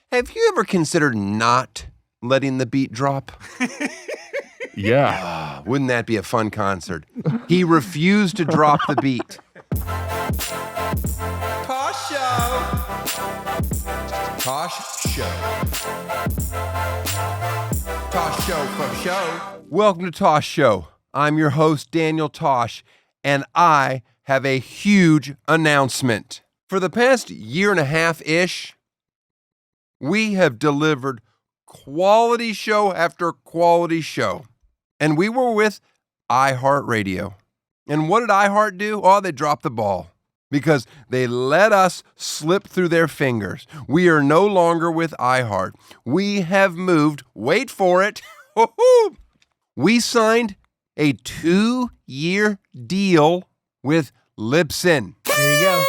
Have you ever considered not letting the beat drop? Yeah. Wouldn't that be a fun concert? He refused to drop the beat. Tosh Show. Tosh Show. Tosh Show from Show. Welcome to Tosh Show. I'm your host, Daniel Tosh, and I have a huge announcement. For the past year and a half-ish, we have delivered quality show after quality show. And we were with iHeartRadio. And what did iHeart do? Oh, they dropped the ball because they let us slip through their fingers. We are no longer with iHeart. We have moved, wait for it, we signed a 2-year deal with Libsyn. There you go.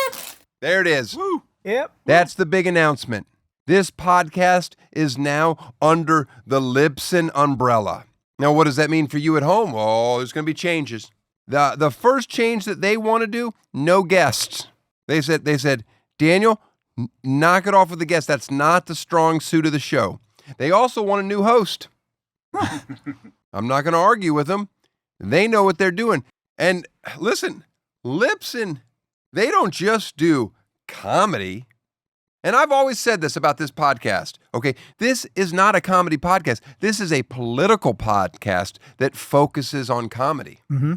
There it is. Woo. Yep. That's the big announcement. This podcast is now under the Libsyn umbrella. Now, what does that mean for you at home? Oh, there's going to be changes. The first change that they want to do, no guests. They said, Daniel, knock it off with the guests. That's not the strong suit of the show. They also want a new host. I'm not going to argue with them. They know what they're doing. And listen, Libsyn, they don't just do comedy. And I've always said this about this podcast, okay? This is not a comedy podcast. This is a political podcast that focuses on comedy. Mm-hmm.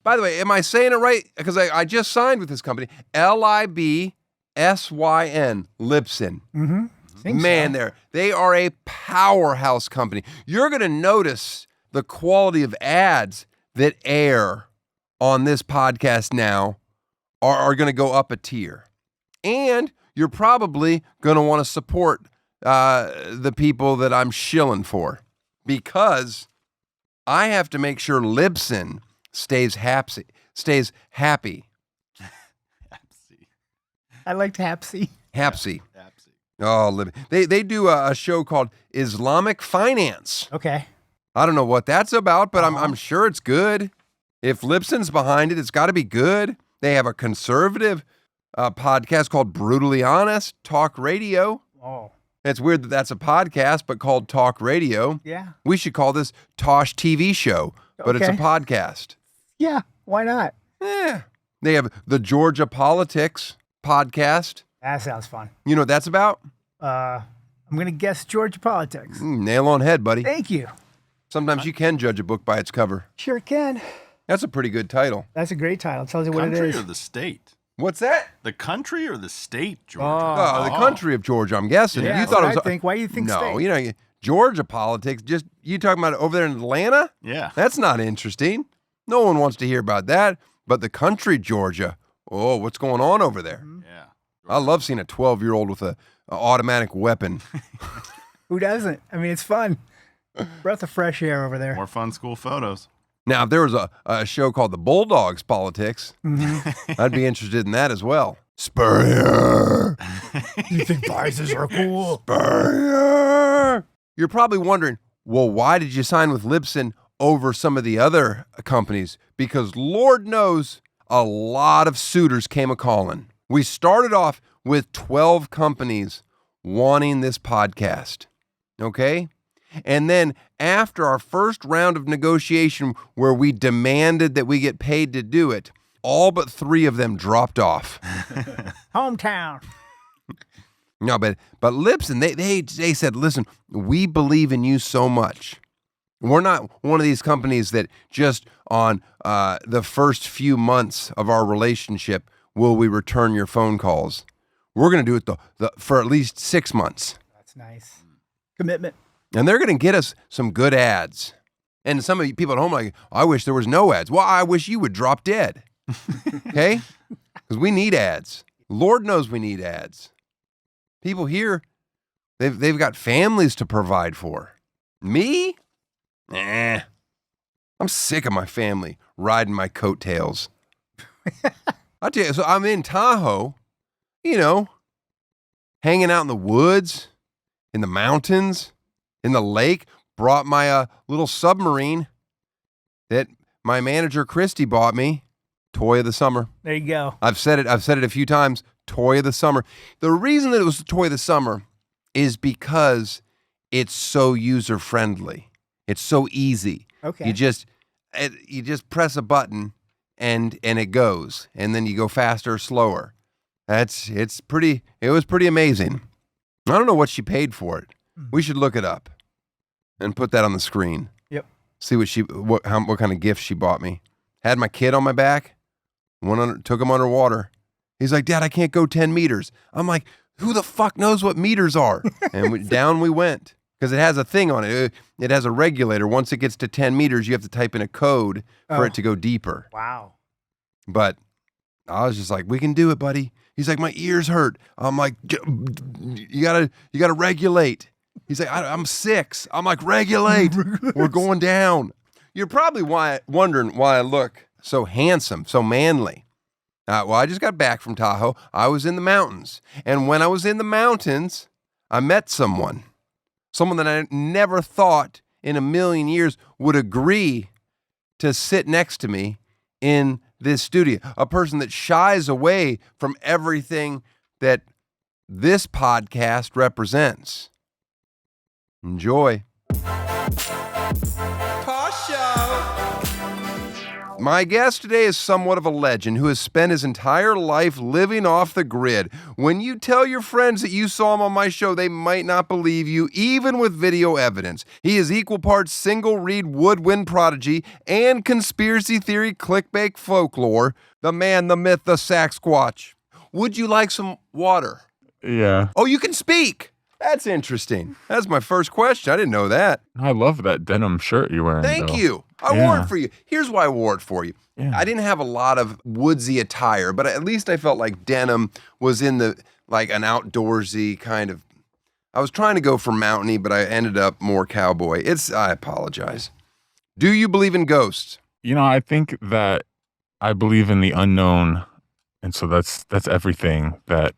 By the way, am I saying it right? Because I just signed with this company, Libsyn, Libsyn. Mm-hmm. Man, they are a powerhouse company. You're going to notice the quality of ads that air on this podcast now are going to go up a tier. And you're probably going to want to support the people that I'm shilling for, because I have to make sure Libsyn stays happy. I liked Hapsy. Hapsy. Oh, they do a show called Islamic Finance. Okay. I don't know what that's about, but I'm sure it's good. If Libsyn's behind it, it's got to be good. They have a conservative podcast called Brutally Honest, Talk Radio. Oh. It's weird that that's a podcast, but called Talk Radio. Yeah. We should call this Tosh TV Show, but it's a podcast. Yeah. Why not? Yeah. They have the Georgia Politics podcast. That sounds fun. You know what that's about? I'm going to guess Georgia politics. Nail on head, buddy. Thank you. Sometimes you can judge a book by its cover. Sure can. That's a pretty good title. That's a great title. It tells you what it Country is. or the state? What's that? The country or the state, Georgia? Oh, the country of Georgia, I'm guessing. Yeah, You thought that's it what was I think. Why do you think No, state? you know, Georgia politics, just you talking about it over there in Atlanta? Yeah. That's not interesting. No one wants to hear about that. But the country, Georgia, oh, what's going on over there? Yeah. I love seeing a 12-year-old with a automatic weapon. Who doesn't? I mean, it's fun. Breath of fresh air over there. More fun school photos. Now, if there was a show called The Bulldogs Politics, I'd be interested in that as well. Spurrier! You think biases are cool? Spurrier! You're probably wondering, well, why did you sign with Libsyn over some of the other companies? Because Lord knows a lot of suitors came a-calling. We started off with 12 companies wanting this podcast, okay? And then after our first round of negotiation where we demanded that we get paid to do it, all but 3 of them dropped off. Hometown. No, but Libsyn, they said, listen, we believe in you so much. We're not one of these companies that just on the first few months of our relationship will we return your phone calls. We're going to do it for at least 6 months. That's nice. Commitment. And they're going to get us some good ads. And some of you people at home are like, I wish there was no ads. Well, I wish you would drop dead. Okay? Because we need ads. Lord knows we need ads. People here, they've got families to provide for. Me? I'm sick of my family riding my coattails. I'll tell you, so I'm in Tahoe, hanging out in the woods, in the mountains, in the lake, brought my little submarine that my manager Christy bought me. Toy of the summer. There you go. I've said it a few times. Toy of the summer. The reason that it was the toy of the summer is because it's so user-friendly. It's so easy. Okay. You just press a button and it goes, and then you go faster or slower. It was pretty amazing. I don't know what she paid for it. We should look it up and put that on the screen. Yep. See what kind of gift she bought me. Had my kid on my back, took him underwater. He's like, Dad, I can't go 10 meters. I'm like, who the fuck knows what meters are? And down we went. Because it has a thing on it. It has a regulator. Once it gets to 10 meters, you have to type in a code for it to go deeper. Wow. But I was just like, we can do it, buddy. He's like, my ears hurt. I'm like, you gotta regulate. He's like, I'm 6. I'm like, regulate. We're going down. You're probably wondering why I look so handsome, so manly. Well, I just got back from Tahoe. I was in the mountains. And when I was in the mountains, I met someone that I never thought in a million years would agree to sit next to me in this studio. A person that shies away from everything that this podcast represents. Enjoy. Tosh Show. My guest today is somewhat of a legend who has spent his entire life living off the grid. When you tell your friends that you saw him on my show, they might not believe you, even with video evidence. He is equal parts single-reed woodwind prodigy and conspiracy theory clickbait folklore. The man, the myth, the Saxsquatch. Would you like some water? Yeah. Oh, you can speak. That's interesting. That's my first question. I didn't know that. I love that denim shirt you're wearing. Thank though. you. I wore it for you. Here's why I wore it for you. Yeah. I didn't have a lot of woodsy attire, but at least I felt like denim was in an outdoorsy kind of. I was trying to go for mountainy, but I ended up more cowboy. I apologize. Do you believe in ghosts? I think that I believe in the unknown, and so that's everything that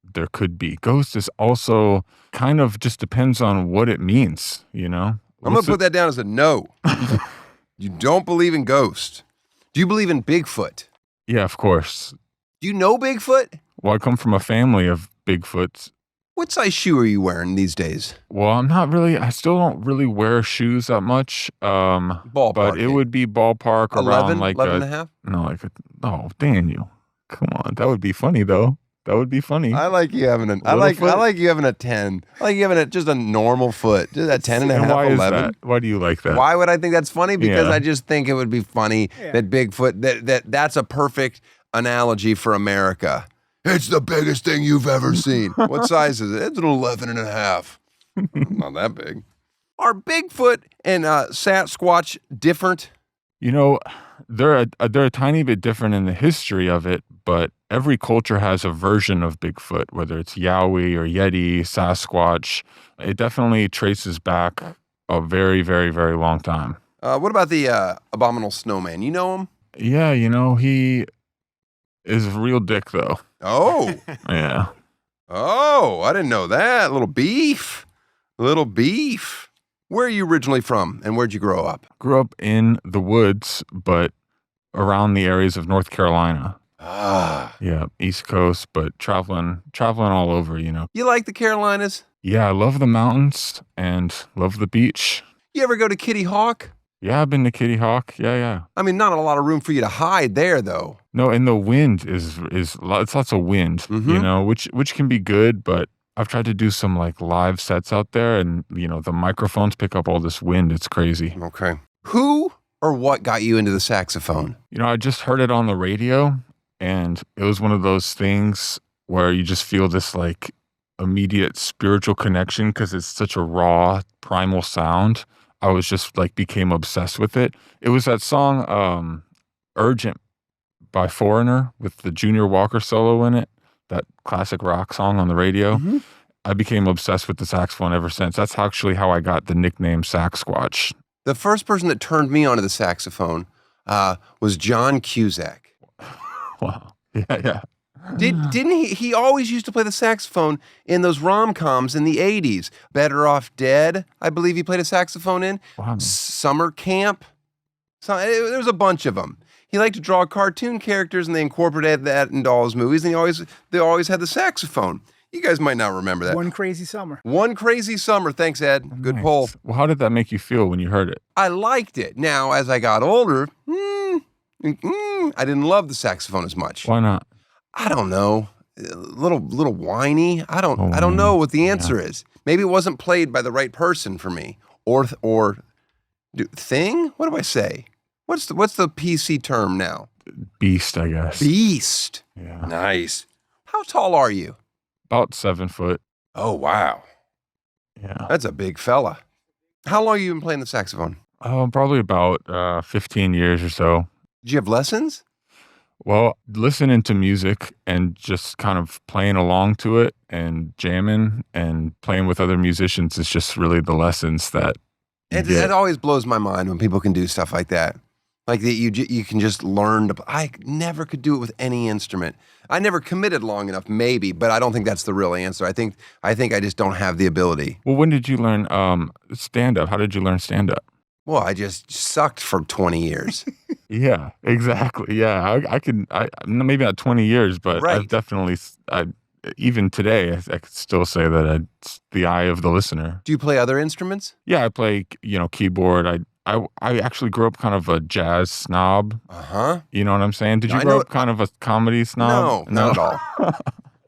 there could be. Ghost is also kind of just depends on what it means, I'm going to put that down as a no. You don't believe in ghosts. Do you believe in Bigfoot? Yeah, of course. Do you know Bigfoot? Well, I come from a family of Bigfoots. What size shoe are you wearing these days? Well, I still don't really wear shoes that much. Ballpark. But it would be ballpark 11, around 11 and a half? No, Daniel. Come on. That would be funny though. That would be funny. I like you having I like you having a 10. I like you having just a normal foot. Just a 10 and a half, why 11. Is that? Why do you like that? Why would I think that's funny? Because Yeah. I just think it would be funny that Bigfoot, that's a perfect analogy for America. It's the biggest thing you've ever seen. What size is it? It's an 11 and a half. Not that big. Are Bigfoot and Sasquatch different? They're a tiny bit different in the history of it, but every culture has a version of Bigfoot, whether it's Yowie or Yeti, Sasquatch. It definitely traces back a very, very, very long time. What about the abominable snowman? You know him? Yeah, he is a real dick, though. Oh. Yeah. Oh, I didn't know that. Little beef. Where are you originally from, and where'd you grow up? Grew up in the woods, but around the areas of North Carolina. Ah. Yeah, East Coast, but traveling all over, You like the Carolinas? Yeah, I love the mountains and love the beach. You ever go to Kitty Hawk? Yeah, I've been to Kitty Hawk. Yeah. I mean, not a lot of room for you to hide there, though. No, and the wind it's lots of wind, which can be good, but I've tried to do some live sets out there, and the microphones pick up all this wind. It's crazy. Okay. Who or what got you into the saxophone? I just heard it on the radio, and it was one of those things where you just feel this immediate spiritual connection because it's such a raw, primal sound. I was just became obsessed with it. It was that song, Urgent by Foreigner with the Junior Walker solo in it, that classic rock song on the radio. Mm-hmm. I became obsessed with the saxophone ever since. That's actually how I got the nickname Saxsquatch. The first person that turned me onto the saxophone was John Cusack. Wow. Yeah. Didn't he always used to play the saxophone in those rom-coms in the 80s. Better Off Dead, I believe he played a saxophone in. Wow. Summer Camp. There was a bunch of them. He liked to draw cartoon characters, and they incorporated that into all his movies, and they always had the saxophone. You guys might not remember that. One Crazy Summer. One Crazy Summer. Thanks, Ed. Good Nice. poll. Well, how did that make you feel when you heard it? I liked it. Now, as I got older, I didn't love the saxophone as much. Why not? I don't know. A little whiny. I don't know what the answer is. Maybe it wasn't played by the right person for me. Thing? What do I say? What's the PC term now? Beast, I guess. Beast. Yeah. Nice. How tall are you? About 7 foot. Oh, wow. Yeah. That's a big fella. How long have you been playing the saxophone? Probably about 15 years or so. Did you have lessons? Well, listening to music and just kind of playing along to it and jamming and playing with other musicians is just really the lessons that you get. It always blows my mind when people can do stuff like that. Like that you can just learn to. I never could do it with any instrument. I never committed long enough, maybe, but I don't think that's the real answer. I think I just don't have the ability. Well, when did you learn stand-up? How did you learn stand-up? Well, I just sucked for 20 years. Yeah, exactly. Yeah, I can, maybe not 20 years, but Right. I've definitely, even today, I could still say that it's the eye of the listener. Do you play other instruments? Yeah, I play, keyboard. I actually grew up kind of a jazz snob. Uh-huh. You know what I'm saying? Did you I grow know- up kind of a comedy snob? No, not at all.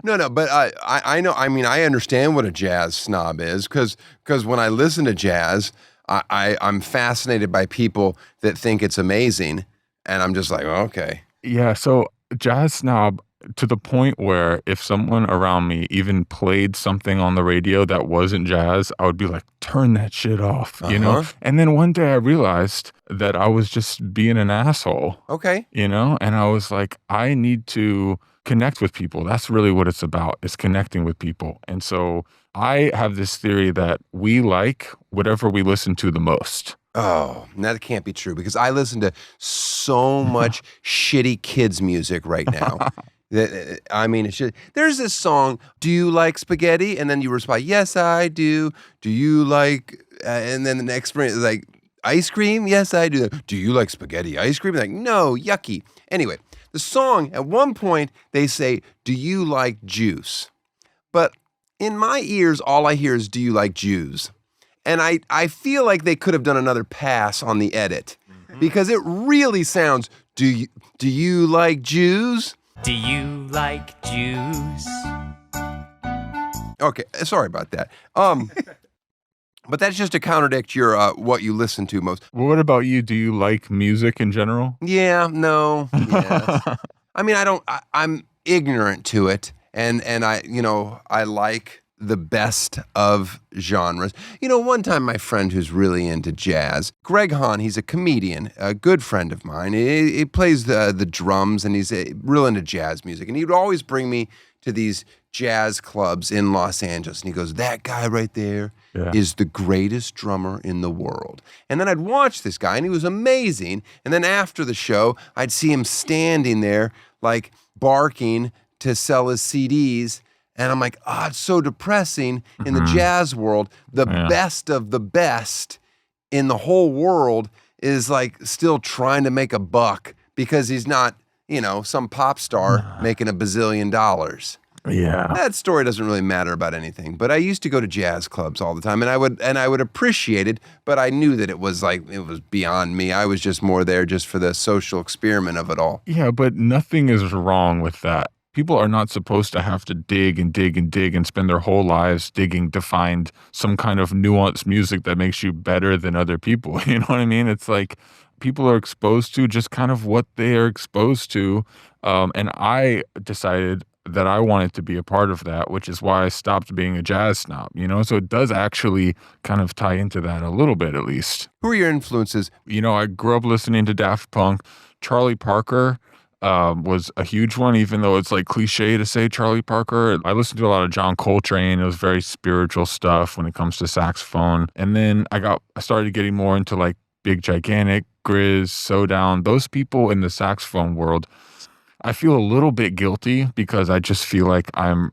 No, but I know, I mean, I understand what a jazz snob is because when I listen to jazz, I'm fascinated by people that think it's amazing, and I'm just like, oh, okay. Yeah, so jazz snob to the point where if someone around me even played something on the radio that wasn't jazz, I would be like, turn that shit off, you know? Uh-huh. And then one day I realized that I was just being an asshole, Okay. and I was like, I need to connect with people. That's really what it's about, is connecting with people. And so I have this theory that we like whatever we listen to the most. Oh, that can't be true because I listen to so much shitty kids music right now. I mean, it's just, there's this song, do you like spaghetti? And then you respond, yes, I do. Do you like, and then the next phrase is like, ice cream? Yes, I do. Do you like spaghetti ice cream? Like, no, yucky. Anyway, the song, at one point, they say, do you like juice? But in my ears, all I hear is, do you like Jews? And I feel like they could have done another pass on the edit because it really sounds, do you like Jews? Do you like Jews? Okay, sorry about that. But that's just to contradict your what you listen to most. Well, what about you? Do you like music in general? Yeah, no. Yes. I mean, I'm ignorant to it, and I like the best of genres. One time my friend who's really into jazz, Greg Hahn, he's a comedian, a good friend of mine. He plays the drums, and he's real into jazz music. And he would always bring me to these jazz clubs in Los Angeles. And he goes, that guy right there is the greatest drummer in the world. And then I'd watch this guy, and he was amazing. And then after the show, I'd see him standing there, like barking to sell his CDs. And I'm like, it's so depressing in the jazz world. The best of the best in the whole world is like still trying to make a buck because he's not, some pop star making $1 bazillion. Yeah. That story doesn't really matter about anything. But I used to go to jazz clubs all the time, and I would appreciate it, but I knew that it was beyond me. I was just more there just for the social experiment of it all. Yeah, but nothing is wrong with that. People are not supposed to have to dig and dig and dig and spend their whole lives digging to find some kind of nuanced music that makes you better than other people. You know what I mean? It's like people are exposed to just kind of what they are exposed to. And I decided that I wanted to be a part of that, which is why I stopped being a jazz snob, So it does actually kind of tie into that a little bit, at least. Who are your influences? I grew up listening to Daft Punk. Charlie Parker was a huge one, even though it's like cliche to say Charlie Parker. I listened to a lot of John Coltrane. It was very spiritual stuff when it comes to saxophone. And then I started getting more into like Big Gigantic, Grizz, Sodown, those people in the saxophone world. I feel a little bit guilty because I just feel like I'm,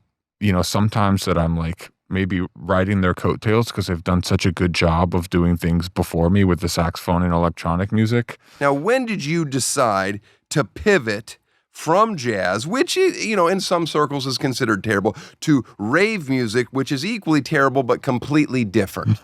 sometimes that I'm like maybe riding their coattails because they've done such a good job of doing things before me with the saxophone and electronic music. Now, when did you decide to pivot from jazz, which, in some circles is considered terrible, to rave music, which is equally terrible but completely different.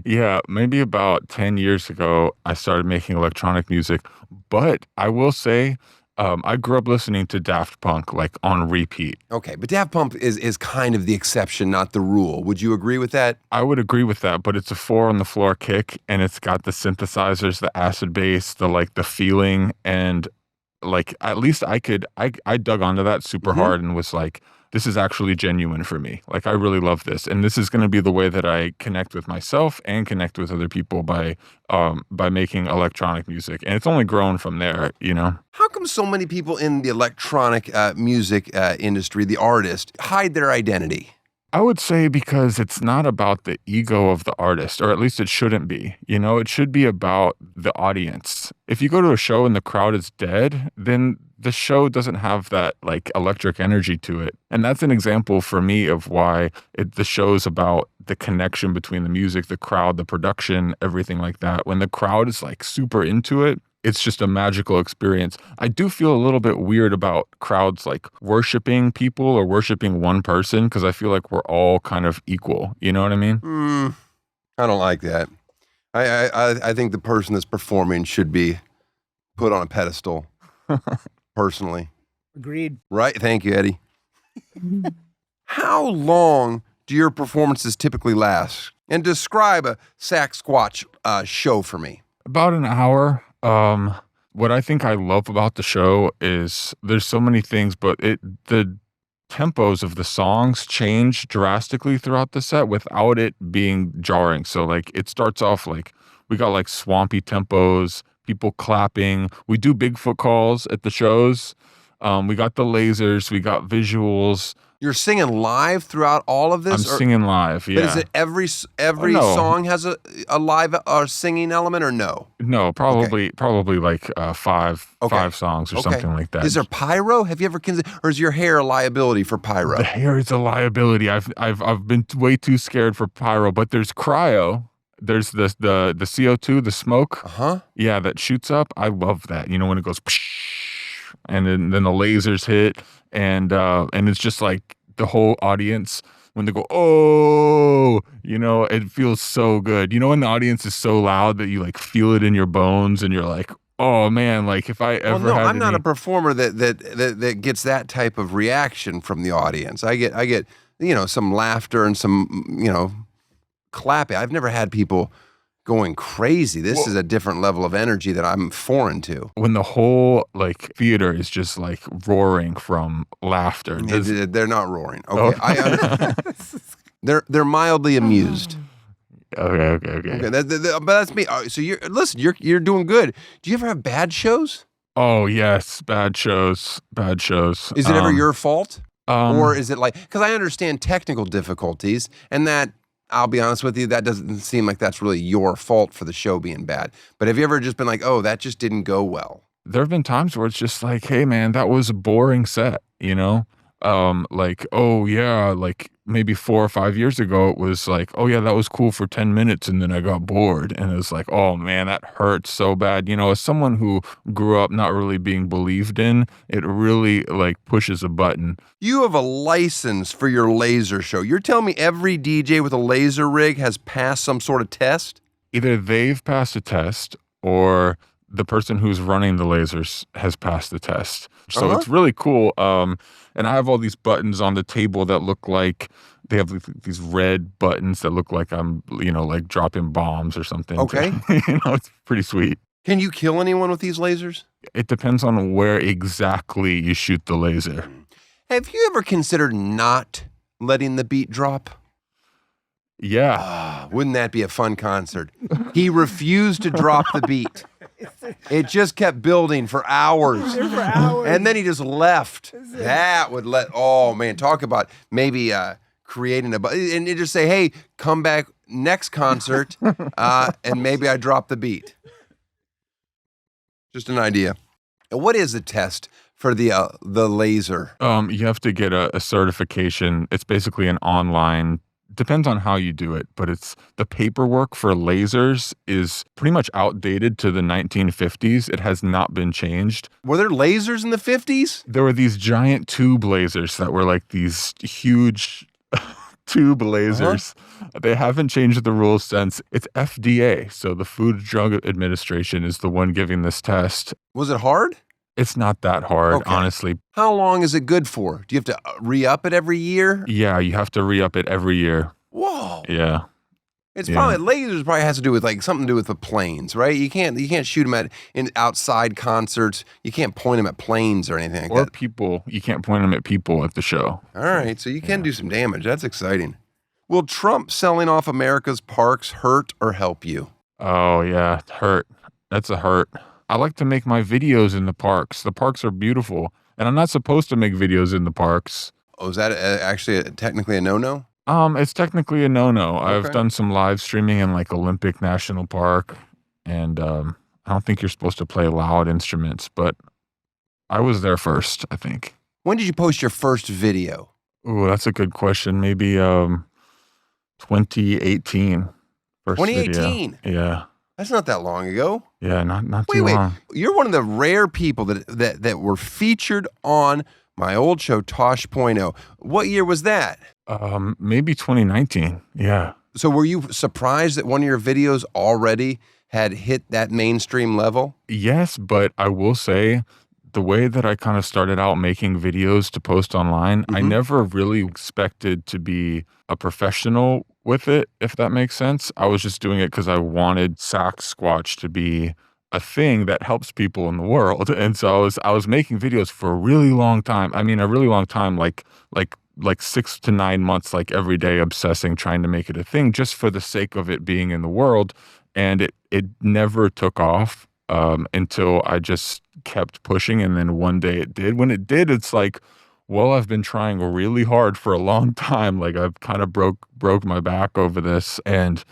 Yeah, maybe about 10 years ago, I started making electronic music. But I will say, I grew up listening to Daft Punk, like on repeat. Okay, but Daft Punk is kind of the exception, not the rule. Would you agree with that? I would agree with that, but it's a 4-on-the-floor kick, and it's got the synthesizers, the acid bass, the feeling, and like at least I dug onto that super hard and was like, this is actually genuine for me. Like I really love this, and this is going to be the way that I connect with myself and connect with other people by making electronic music, and it's only grown from there. How come so many people in the electronic music industry, the artist, hide their identity? I would say because it's not about the ego of the artist, or at least it shouldn't be. It should be about the audience. If you go to a show and the crowd is dead, then the show doesn't have that like electric energy to it. And that's an example for me of why the show's about the connection between the music, the crowd, the production, everything like that. When the crowd is like super into it, it's just a magical experience. I do feel a little bit weird about crowds like worshiping people or worshiping one person, because I feel like we're all kind of equal. You know what I mean? I don't like that. I think the person that's performing should be put on a pedestal, personally. Agreed. Right? Thank you, Eddie. How long do your performances typically last? And describe a Saxsquatch show for me. About an hour. What I think I love about the show is there's so many things, but the tempos of the songs change drastically throughout the set without it being jarring. So like it starts off like we got like swampy tempos, people clapping. We do Bigfoot calls at the shows. We got the lasers, we got visuals. You're singing live throughout all of this? I'm singing live, yeah. But is it every song has a live or singing element, or no? No, probably like five songs or something like that. Is there pyro? Have you ever considered, or is your hair a liability for pyro? The hair is a liability. I've been way too scared for pyro, but there's cryo. There's the CO2, the smoke. Yeah, that shoots up. I love that. When it goes and then the lasers hit, and it's just like the whole audience when they go, oh, it feels so good. When the audience is so loud that you like feel it in your bones, and you're like, oh man, like if I ever had I'm not a performer that gets that type of reaction from the audience. I get some laughter and some clapping. I've never had people going crazy. This is a different level of energy that I'm foreign to. When the whole like theater is just like roaring from laughter. They're not roaring. Okay. They're mildly amused. Okay. But that's me. So you're doing good. Do you ever have bad shows? Oh yes, bad shows. Is it ever your fault? Or is it like, because I understand technical difficulties, and that, I'll be honest with you, that doesn't seem like that's really your fault for the show being bad. But have you ever just been like, oh, that just didn't go well? There have been times where it's just like, hey man, that was a boring set, like, oh yeah, like maybe 4 or 5 years ago, it was like, oh yeah, that was cool for 10 minutes. And then I got bored, and it was like, oh man, that hurts so bad. As someone who grew up not really being believed in, it really like pushes a button. You have a license for your laser show. You're telling me every DJ with a laser rig has passed some sort of test? Either they've passed a test, or the person who's running the lasers has passed the test. So it's really cool. And I have all these buttons on the table that look like they have these red buttons that look like I'm, like dropping bombs or something. Okay. It's pretty sweet. Can you kill anyone with these lasers? It depends on where exactly you shoot the laser. Have you ever considered not letting the beat drop? Yeah. Wouldn't that be a fun concert? He refused to drop the beat. It just kept building for hours. And then he just left. That would talk about maybe creating and just say, hey, come back next concert, and maybe I drop the beat. Just an idea. What is a test for the laser? You have to get a certification. It's basically an online depends on how you do it, but it's the paperwork for lasers is pretty much outdated to the 1950s. It has not been changed. Were there lasers in the 50s? There were these giant tube lasers that were like these huge tube lasers. They haven't changed the rules since. It's FDA, so the Food and Drug Administration is the one giving this test. Was it hard? It's not that hard, Okay. honestly. How long is it good for? Do you have to re-up it every year? Yeah, you have to re-up it every year. Whoa. Yeah. It's Yeah. probably lasers probably has to do with like something to do with the planes, right? You can't shoot them in outside concerts. You can't point them at planes or anything like Or that. people. You can't point them at people at the show. All right, so you can do some damage. That's exciting. Will Trump selling off America's parks hurt or help you? Oh, yeah. Hurt. That's a hurt. I like to make my videos in the parks. The parks are beautiful. And I'm not supposed to make videos in the parks. Oh, is that actually technically a no-no? It's technically a no-no. I've Okay. done some live streaming in like Olympic National Park. And I don't think you're supposed to play loud instruments, but I was there first, I think. When did you post your first video? Ooh, that's a good question. Maybe 2018. First 2018? Video. Yeah. That's not that long ago. Yeah, not Wait, too wait. long. You're one of the rare people that were featured on my old show, Tosh.0. What year was that? Maybe 2019. Yeah. So were you surprised that one of your videos already had hit that mainstream level? Yes, but I will say the way that I kind of started out making videos to post online, I Mhm. never really expected to be a professional with it, if that makes sense. I was just doing it because I wanted Saxsquatch to be a thing that helps people in the world. And so I was making videos for a really long time. I mean, a really long time, like 6 to 9 months, like every day obsessing, trying to make it a thing just for the sake of it being in the world. And it never took off until I just kept pushing. And then one day it did. When it did, it's like, well, I've been trying really hard for a long time. Like I've kind of broke my back over this. And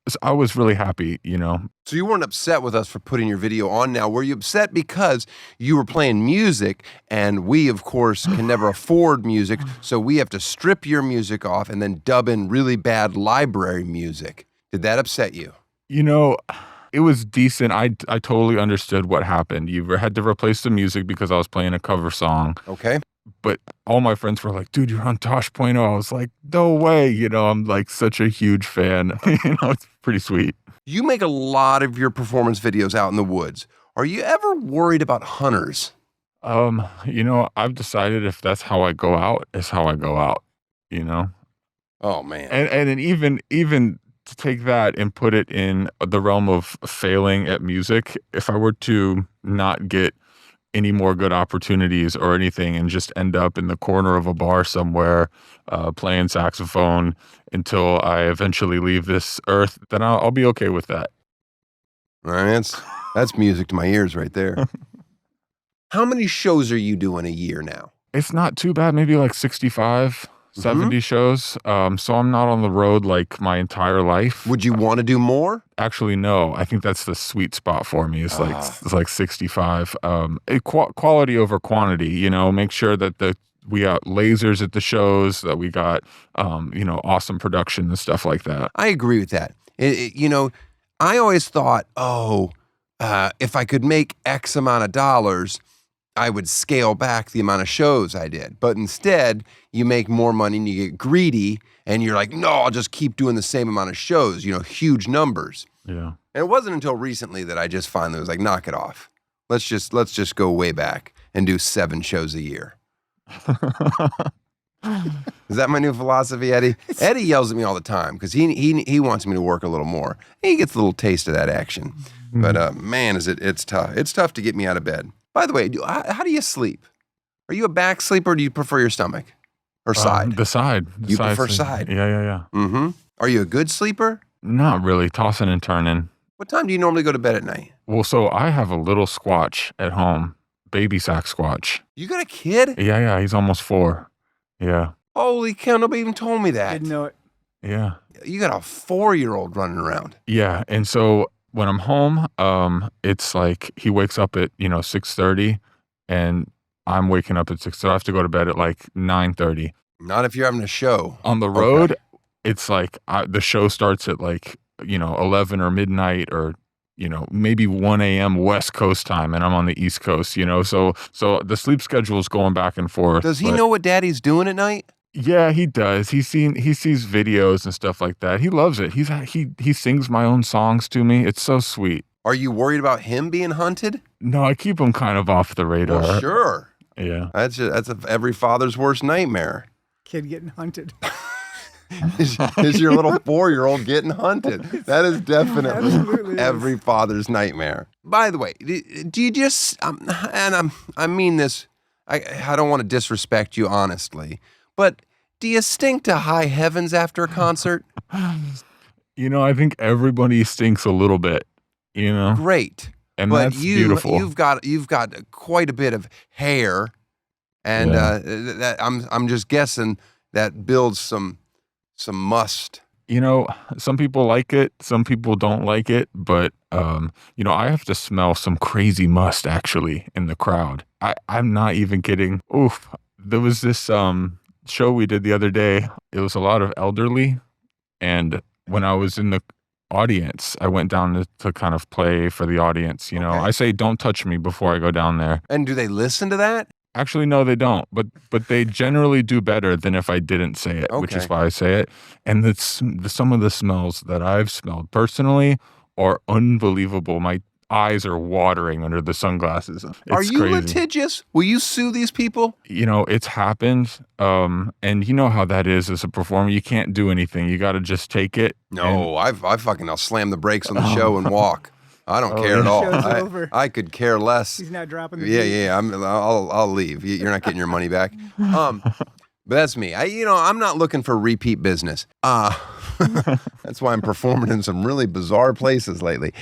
so I was really happy, you know. So you weren't upset with us for putting your video on now. Were you upset because you were playing music and we, of course, can never afford music, so we have to strip your music off and then dub in really bad library music? Did that upset you? You know, it was decent. I totally understood what happened. You had to replace the music because I was playing a cover song. Okay. But all my friends were like, dude, you're on Tosh.0. I was like, no way. You know, I'm like such a huge fan. You know, it's pretty sweet. You make a lot of your performance videos out in the woods. Are you ever worried about hunters? You know, I've decided if that's how I go out, is how I go out, you know? Oh, man. And then even to take that and put it in the realm of failing at music, if I were to not get any more good opportunities or anything and just end up in the corner of a bar somewhere playing saxophone until I eventually leave this earth, then I'll be okay with that. All right, that's music to my ears right there. How many shows are you doing a year now? It's not too bad, maybe like 65, 70 shows. So I'm not on the road like my entire life. Would you want to do more? Actually, no. I think that's the sweet spot for me. It's like 65. Quality over quantity. You know, make sure that we got lasers at the shows, that we got you know, awesome production and stuff like that. I agree with that. You know, I always thought, if I could make X amount of dollars, I would scale back the amount of shows I did. But instead, you make more money and you get greedy and you're like, no, I'll just keep doing the same amount of shows, you know, huge numbers. Yeah. And it wasn't until recently that I just finally was like, knock it off. Let's just go way back and do 7 shows a year. Is that my new philosophy, Eddie? Eddie yells at me all the time because he wants me to work a little more. He gets a little taste of that action. But man, it's tough. It's tough to get me out of bed. By the way, how do you sleep? Are you a back sleeper or do you prefer your stomach? Or side? The side. You prefer sleep. side? Yeah. Mm-hmm. Are you a good sleeper? Not really. Tossing and turning. What time do you normally go to bed at night? Well, so I have a little squatch at home. Baby Saxsquatch. You got a kid? Yeah. He's almost 4. Yeah. Holy cow, nobody even told me that. Didn't know it. Yeah. You got a 4-year-old running around. Yeah. And so when I'm home, it's like he wakes up at, 6:30 and I'm waking up at 6. So I have to go to bed at like 9:30. Not if you're having a show. On the road, Okay. it's like the show starts at like, 11 or midnight or, maybe 1 a.m. West Coast time, and I'm on the East Coast, so the sleep schedule is going back and forth. Does he know what Daddy's doing at night? Yeah, he does. He sees videos and stuff like that. He loves it. He sings my own songs to me. It's so sweet. Are you worried about him being hunted? No, I keep him kind of off the radar. Well, sure. Yeah. That's every father's worst nightmare. Kid getting hunted. Is your little 4-year-old getting hunted? That is definitely Absolutely every is. father's nightmare. By the way, do you just I mean this, I don't want to disrespect you honestly, but do you stink to high heavens after a concert? I think everybody stinks a little bit, Great. and But that's beautiful. you've got quite a bit of hair, and that I'm just guessing that builds some must. Some people like it, some people don't like it, but I have to smell some crazy must actually in the crowd. I'm not even kidding. Oof. There was this show we did the other day. It was a lot of elderly, and when I was in the audience, I went down to kind of play for the audience. Okay. I say don't touch me before I go down there. And do they listen to that? Actually, no, they don't. But they generally do better than if I didn't say it, which is Okay. why I say it. And some of the smells that I've smelled personally are unbelievable. My eyes are watering under the sunglasses. Are It's you crazy. litigious? Will you sue these people? It's happened. And you know how that is as a performer. You can't do anything. You got to just take it. No, I fucking I'll slam the brakes on the show and walk. I don't Oh, care at yeah. all. Show's over. I could care less. He's not dropping the Yeah, beat. yeah. I'll leave. You're not getting your money back. But that's me. I'm not looking for repeat business. That's why I'm performing in some really bizarre places lately.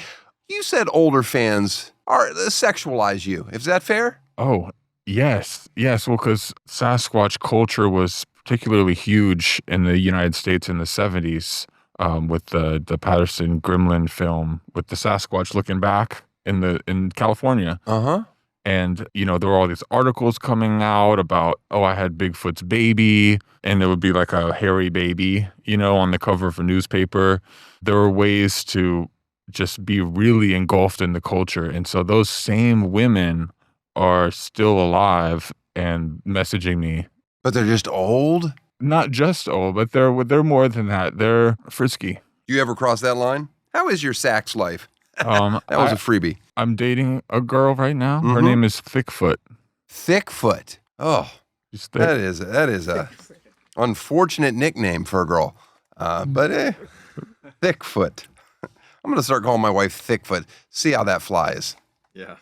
You said older fans sexualize you. Is that fair? Oh, yes. Yes. Well, because Sasquatch culture was particularly huge in the United States in the 70s with the Patterson Gremlin film with the Sasquatch looking back in California. Uh-huh. And, there were all these articles coming out about, I had Bigfoot's baby, and there would be like a hairy baby, on the cover of a newspaper. There were ways to just be really engulfed in the culture. And so those same women are still alive and messaging me. But they're just old? Not just old, but they're more than that. They're frisky. You ever cross that line? How is your sax life? That was a freebie. I'm dating a girl right now. Her Mhm. name is Thickfoot. Thickfoot. Oh, She's thick. that is a unfortunate nickname for a girl. But Thickfoot. I'm going to start calling my wife Thickfoot. See how that flies. Yeah.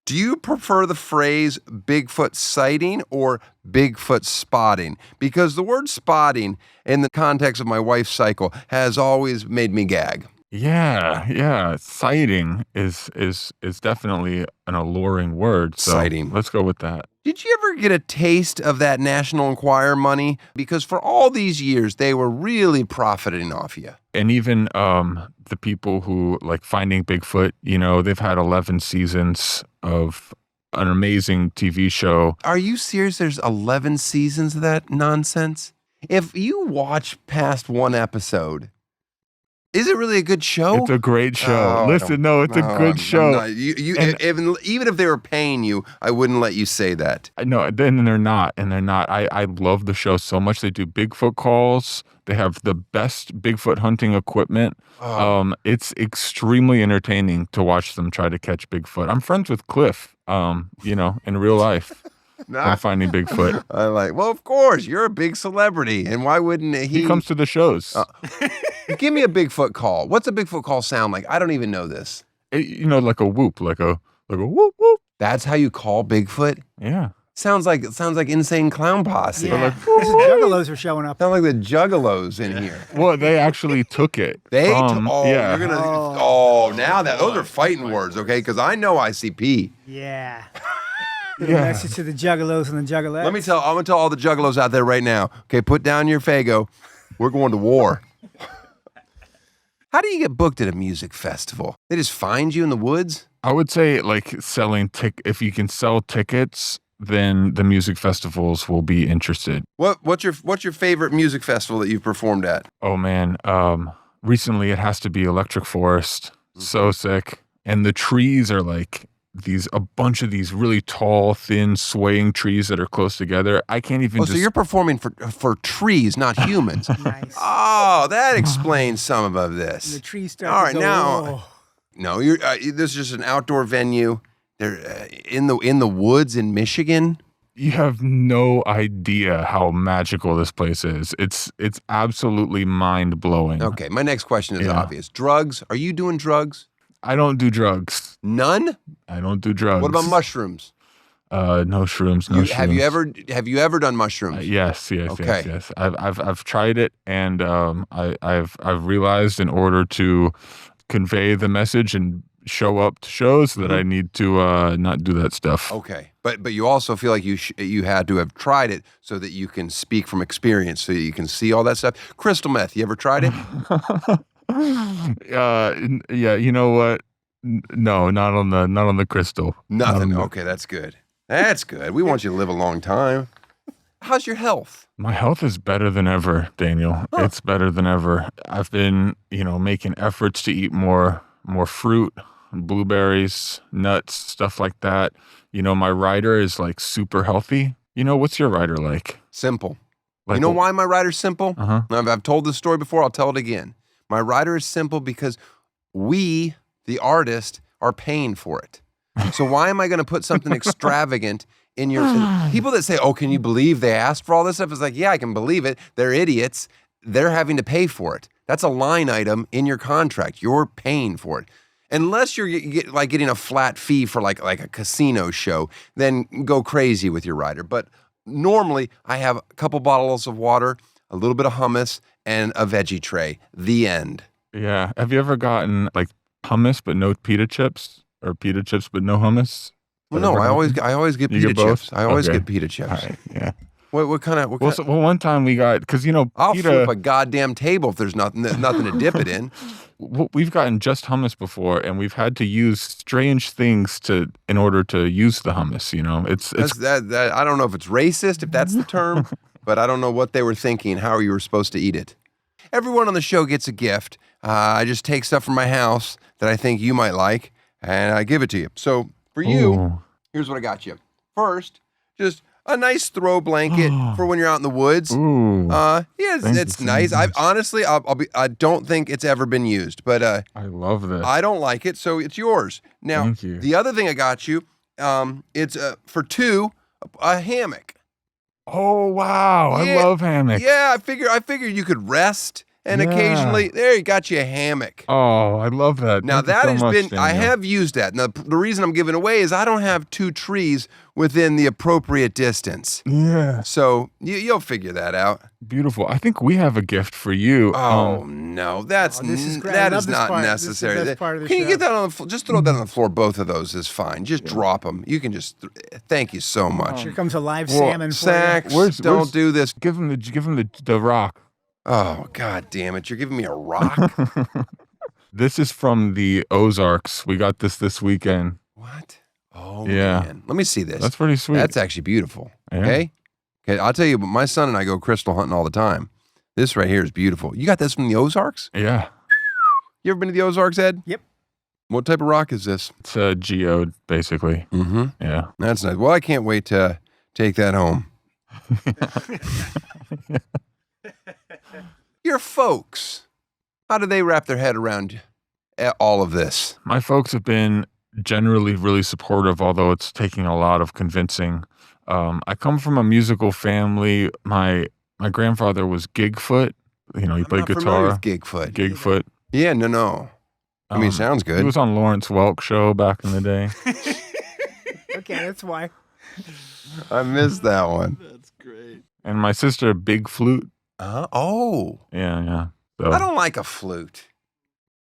Do you prefer the phrase Bigfoot sighting or Bigfoot spotting? Because the word spotting in the context of my wife's cycle has always made me gag. Yeah. Sighting is definitely an alluring word. So Sighting. Let's go with that. Did you ever get a taste of that National Enquirer money? Because for all these years, they were really profiting off you. And even the people who like Finding Bigfoot, they've had 11 seasons of an amazing TV show. Are you serious? There's 11 seasons of that nonsense? If you watch past one episode, is it really a good show? It's a great show. Oh, I Listen, don't- it's a no, good I'm show. not- And- even if they were paying you, I wouldn't let you say that. No, then they're not. I love the show so much. They do Bigfoot calls. They have the best Bigfoot hunting equipment. Oh. It's extremely entertaining to watch them try to catch Bigfoot. I'm friends with Cliff, in real life. I'm Finding Bigfoot. I'm like, well, of course, you're a big celebrity, and why wouldn't He comes to the shows. Give me a Bigfoot call. What's a Bigfoot call sound like? I don't even know this. Like a whoop, like a whoop whoop. That's how you call Bigfoot? Yeah. Sounds like Insane Clown Posse. Yeah. Like, This is juggalos are showing up. sound like the Juggalos in here. Well, they actually took it. Yeah. You're gonna. Oh. Now those are fighting words, okay? Because I know ICP. Yeah. Little Yeah. message to the juggalos and the juggalettes. I'm gonna tell all the Juggalos out there right now. Okay, put down your Fago. We're going to war. How do you get booked at a music festival? They just find you in the woods? I would say like selling if you can sell tickets, then the music festivals will be interested. What's your favorite music festival that you've performed at? Oh man, recently it has to be Electric Forest. So sick. And the trees are like a bunch of these really tall, thin, swaying trees that are close together. I can't even so you're performing for trees, not humans. Nice. Oh, that explains some of this. The trees start All right, to go, now "Whoa." no, you're this is just an outdoor venue. They're in the woods in Michigan. You have no idea how magical this place is. It's absolutely mind-blowing. Okay, my next question is Yeah. obvious. Drugs? Are you doing drugs? I don't do drugs. None? I don't do drugs. What about mushrooms? No shrooms, no shrooms. Have you ever done mushrooms? Yes. Okay. Yes. I've tried it, and I've realized in order to convey the message and show up to shows that I need to not do that stuff. Okay, but you also feel like you had to have tried it so that you can speak from experience, so you can see all that stuff. Crystal meth, you ever tried it? Yeah. You know what? No, not on the crystal. Nothing. Okay, that's good. That's good. We want you to live a long time. How's your health? My health is better than ever, Daniel. It's better than ever. I've been, making efforts to eat more fruit, blueberries, nuts, stuff like that. My rider is like super healthy. What's your rider like? Simple. Like You know why my rider's simple? Uh-huh. I've told this story before. I'll tell it again. My rider is simple because we, the artist, are paying for it. So why am I going to put something extravagant in your... People that say, oh, can you believe they asked for all this stuff? It's like, yeah, I can believe it. They're idiots. They're having to pay for it. That's a line item in your contract. You're paying for it. Unless you're getting a flat fee for like a casino show, then go crazy with your rider. But normally, I have a couple bottles of water, a little bit of hummus, and a veggie tray. The end. Yeah. Have you ever gotten like hummus but no pita chips, or pita chips but no hummus? Well, no, I always get You pita get both? chips. I always Okay. get pita chips. All right, yeah. What kind of? Well, one time we got, because I'll pita, flip a goddamn table if there's nothing to dip it in. we've gotten just hummus before, and we've had to use strange things in order to use the hummus. It's That I don't know if it's racist, if that's the term, but I don't know what they were thinking, how you were supposed to eat it. Everyone on the show gets a gift. I just take stuff from my house that I think you might like, and I give it to you. So for you, Ooh. here's what I got you. First, just a nice throw blanket for when you're out in the woods. Ooh. Yeah, Thank it's you so nice. much. I don't think it's ever been used, but I love this. I don't like it, so it's yours. Now, Thank you. the other thing I got you, it's for two, a hammock. Oh wow! Yeah, I love hammocks. Yeah, I figured you could rest and Yeah. occasionally there you got you a hammock. Oh, I love that. Now Thank you that so has much, been I Daniel. have used that. Now the reason I'm giving away is I don't have two trees within the appropriate distance. Yeah, So you'll figure that out. beautiful. I think we have a gift for you. Oh no, that's Oh, this is great. I that love is this not part. This is the necessary. best part of the Can you show. get that on the floor? Just throw that on the floor. Both of those is fine. Just drop them. You can just. Thank you so much. Here comes a live Well, salmon for Sax, Where's- don't where's- do this. give him the rock. Oh God damn it! You're giving me a rock. This is from the Ozarks. We got this weekend. What? Oh Yeah. man, let me see this. That's pretty sweet. That's actually beautiful. Yeah. Okay. I'll tell you, but my son and I go crystal hunting all the time. This right here is beautiful. You got this from the Ozarks? Yeah, You ever been to the Ozarks, Ed? Yep. What type of rock is this? it's a geode basically. Mm-hmm. Yeah. That's nice. Well, I can't wait to take that home. Your folks, how do they wrap their head around all of this? My folks have been generally really supportive, although it's taking a lot of convincing. I come from a musical family. My grandfather was Gigfoot. He I'm played not familiar guitar. with Gigfoot. Gigfoot. Yeah, no. I mean, sounds He good. was on Lawrence Welk show back in the day. Okay, that's why. I missed that one. That's great. And my sister, Big Flute. Oh, Yeah. So I don't like a flute.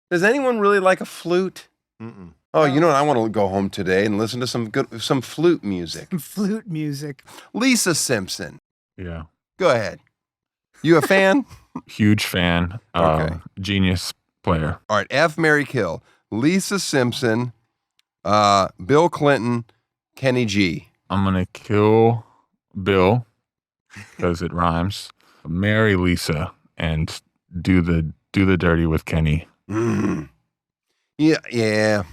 Does anyone really like a flute? Mm-mm. Oh, you know what? I want to go home today and listen to some flute music. Flute music. Lisa Simpson. yeah. Go ahead. You a fan? Huge fan. Okay. Genius player. All right. F, Mary, kill. Lisa Simpson, Bill Clinton, Kenny G. I'm going to kill Bill because it rhymes. Marry Lisa and do the dirty with Kenny. Mm. Yeah.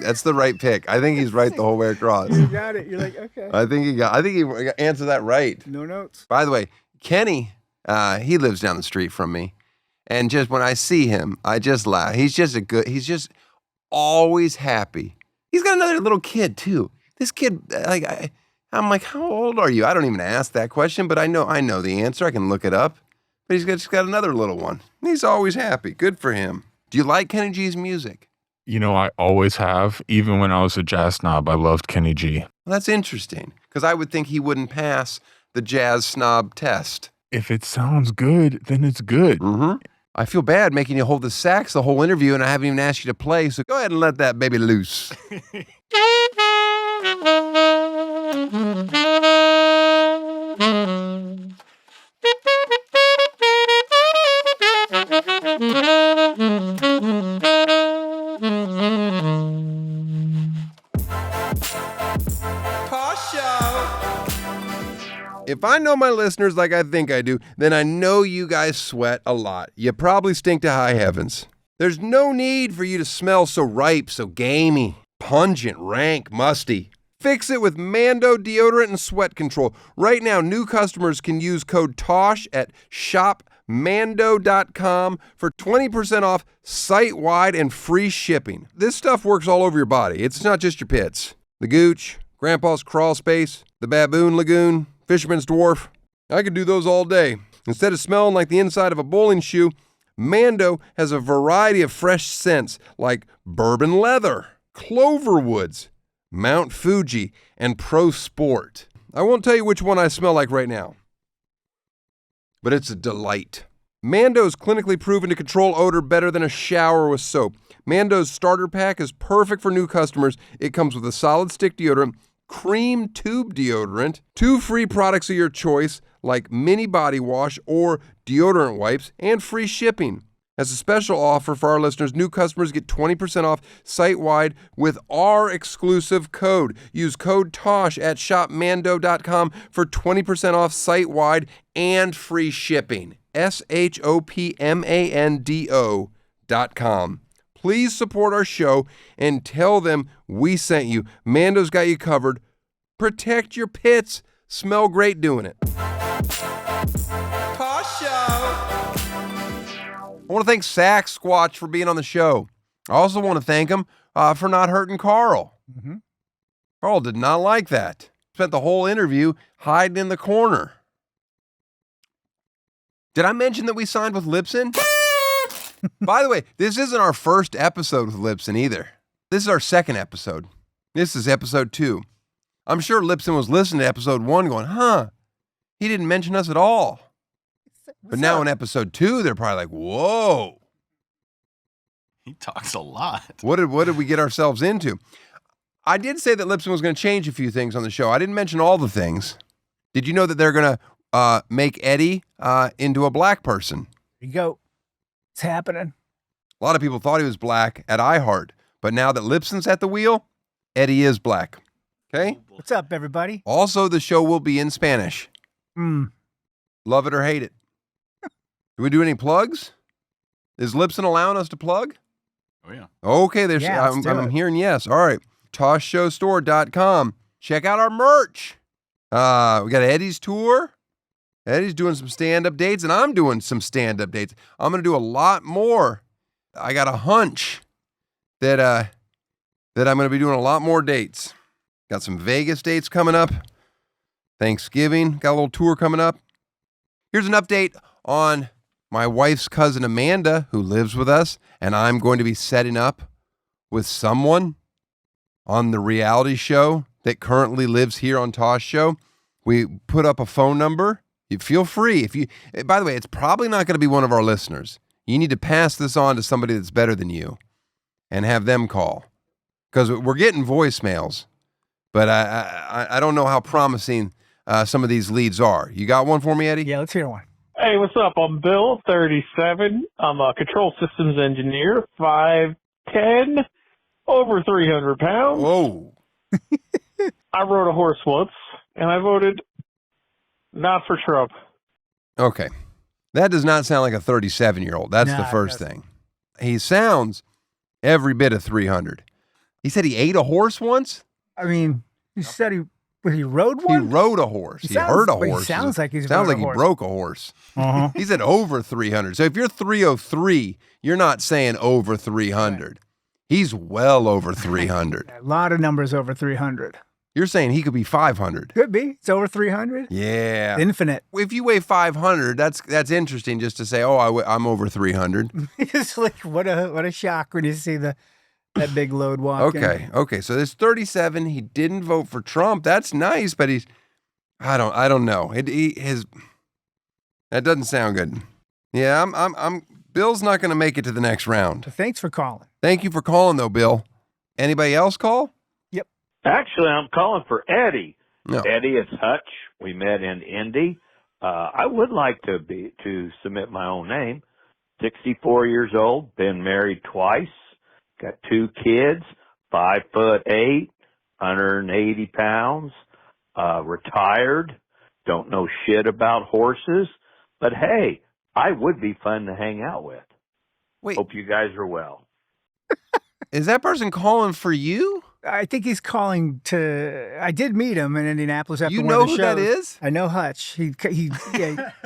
That's the right pick. I think he's right the whole way across. You got it. You're like, okay. I think he answered that right. No notes. By the way, Kenny, he lives down the street from me. And just when I see him, I just laugh. He's just always happy. He's got another little kid too. This kid, I'm like, how old are you? I don't even ask that question, but I know the answer. I can look it up. But he's just got another little one. He's always happy. Good for him. Do you like Kenny G's music? You know, I always have. Even when I was a jazz snob, I loved Kenny G. Well, that's interesting, because I would think he wouldn't pass the jazz snob test. If it sounds good, then it's good. Mm-hmm. I feel bad making you hold the sax the whole interview, and I haven't even asked you to play, so go ahead and let that baby loose. Tosh Show. If I know my listeners like I think I do, then I know you guys sweat a lot. You probably stink to high heavens. There's no need for you to smell so ripe, so gamey, pungent, rank, musty. Fix it with Mando deodorant and sweat control. Right now, new customers can use code TOSH at shopmando.com for 20% off site-wide and free shipping. This stuff works all over your body. It's not just your pits. The gooch, grandpa's crawl space, the baboon lagoon, fisherman's dwarf. I could do those all day. Instead of smelling like the inside of a bowling shoe, Mando has a variety of fresh scents like bourbon leather, clover woods, Mount Fuji, and Pro Sport. I won't tell you which one I smell like right now, but it's a delight. Mando's clinically proven to control odor better than a shower with soap. Mando's starter pack is perfect for new customers. It comes with a solid stick deodorant, cream tube deodorant, 2 free products of your choice like mini body wash or deodorant wipes, and free shipping. As a special offer for our listeners, new customers get 20% off site-wide with our exclusive code. Use code TOSH at shopmando.com for 20% off site-wide and free shipping. shopmando.com. Please support our show and tell them we sent you. Mando's got you covered. Protect your pits. Smell great doing it. Tosh Show. I want to thank Saxsquatch for being on the show. I also want to thank him for not hurting Carl. Mm-hmm. Carl did not like that. Spent the whole interview hiding in the corner. Did I mention that we signed with Libsyn? By the way, this isn't our first episode with Libsyn either. This is our second episode. This is episode 2. I'm sure Libsyn was listening to episode 1 going, he didn't mention us at all. But now in episode 2, they're probably like, whoa. He talks a lot. What did we get ourselves into? I did say that Libsyn was going to change a few things on the show. I didn't mention all the things. Did you know that they're going to make Eddie into a black person? There you go. It's happening. A lot of people thought he was black at iHeart, but now that Libsyn's at the wheel, Eddie is black. Okay? What's up, everybody? Also, the show will be in Spanish. Love it or hate it. Do we do any plugs? Is Libsyn allowing us to plug? Oh, yeah. Okay, there's. Yeah, let's do I'm it. hearing yes. All right. toshshowstore.com. Check out our merch. We got Eddie's tour. Eddie's doing some stand-up dates, and I'm doing some stand-up dates. I'm going to do a lot more. I got a hunch that I'm going to be doing a lot more dates. Got some Vegas dates coming up. Thanksgiving. Got a little tour coming up. Here's an update on my wife's cousin Amanda, who lives with us, and I'm going to be setting up with someone on the reality show that currently lives here on Tosh Show. We put up a phone number. You feel free. By the way, it's probably not going to be one of our listeners. You need to pass this on to somebody that's better than you and have them call, because we're getting voicemails, but I don't know how promising some of these leads are. You got one for me, Eddie? Yeah, let's hear one. Hey, what's up? I'm Bill, 37. I'm a control systems engineer, 5'10", over 300 pounds. Whoa. I rode a horse once, and I voted not for Trump. Okay. That does not sound like a 37-year-old. That's No, the it first doesn't. thing. He sounds every bit of 300. He said he ate a horse once? I mean, he said he rode one? He rode a horse. He sounds- heard a but he horse. sounds like he's Sounds rode like a he horse. broke a horse. Uh-huh. He said over 300. So if you're 303, you're not saying over 300. He's well over 300. A lot of numbers over 300. You're saying he could be 500. Could be. It's over 300. Yeah. Infinite. If you weigh 500, that's interesting just to say, oh, I'm over 300. It's like, what a shock when you see that big load walking. Okay. So there's 37. He didn't vote for Trump. That's nice, but I don't know. That doesn't sound good. Yeah, I'm Bill's not going to make it to the next round. Thanks for calling. Thank you for calling though, Bill. Anybody else call? Actually, I'm calling for Eddie. No. Eddie, it's Hutch. We met in Indy. I would like to submit my own name. 64 years old, been married twice, got 2 kids, 5'8", 180 pounds, retired, don't know shit about horses, but hey, I would be fun to hang out with. Wait, Hope you guys are well. is that person calling for you? I think he's calling to. I did meet him in Indianapolis after You one know of the who shows. that is? I know Hutch. He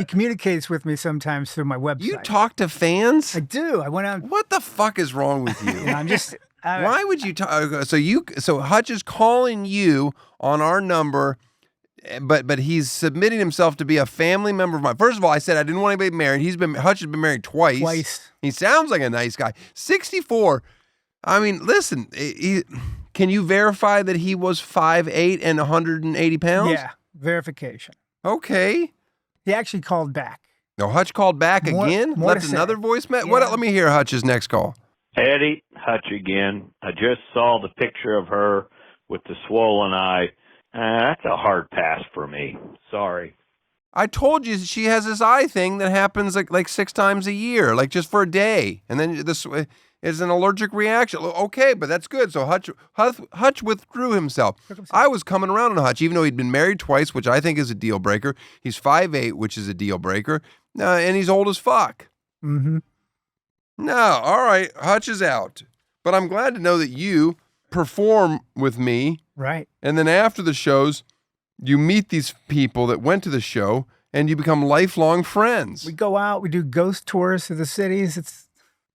communicates with me sometimes through my website. You talk to fans? I do. I went on. What the fuck is wrong with you? I'm just. Why would you talk? So Hutch is calling you on our number, but he's submitting himself to be a family member of mine. First of all, I said I didn't want anybody married. Hutch has been married twice. Twice. He sounds like a nice guy. 64. I mean, listen, can you verify that he was 5'8" and 180 pounds? Yeah, verification. Okay. He actually called back. No, Hutch called back More again? to Left say. another voicemail? Yeah. What? Let me hear Hutch's next call. Eddie, Hutch again. I just saw the picture of her with the swollen eye. That's a hard pass for me. Sorry. I told you she has this eye thing that happens like 6 times a year, like just for a day. And then this is an allergic reaction. Okay, but that's good. So Hutch withdrew himself. I was coming around on Hutch, even though he'd been married twice, which I think is a deal breaker. He's 5'8", which is a deal breaker. And he's old as fuck. Mm-hmm. No, all right, Hutch is out. But I'm glad to know that you perform with me. Right. And then after the shows, you meet these people that went to the show and you become lifelong friends. We go out. We do ghost tours of the cities.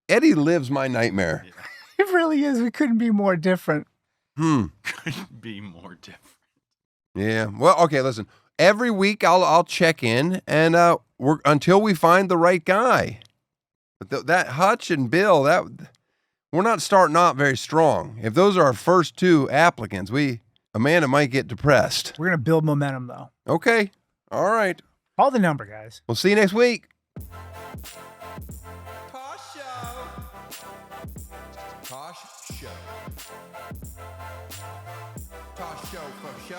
Eddie lives my nightmare. It really is. We couldn't be more different. Couldn't be more different. Yeah. Well, okay, listen. Every week I'll check in and until we find the right guy. But that Hutch and Bill, we're not starting out very strong. If those are our first 2 applicants, Amanda might get depressed. We're going to build momentum, though. Okay. All right. Call the number, guys. We'll see you next week. Tosh Show. Tosh Show for show.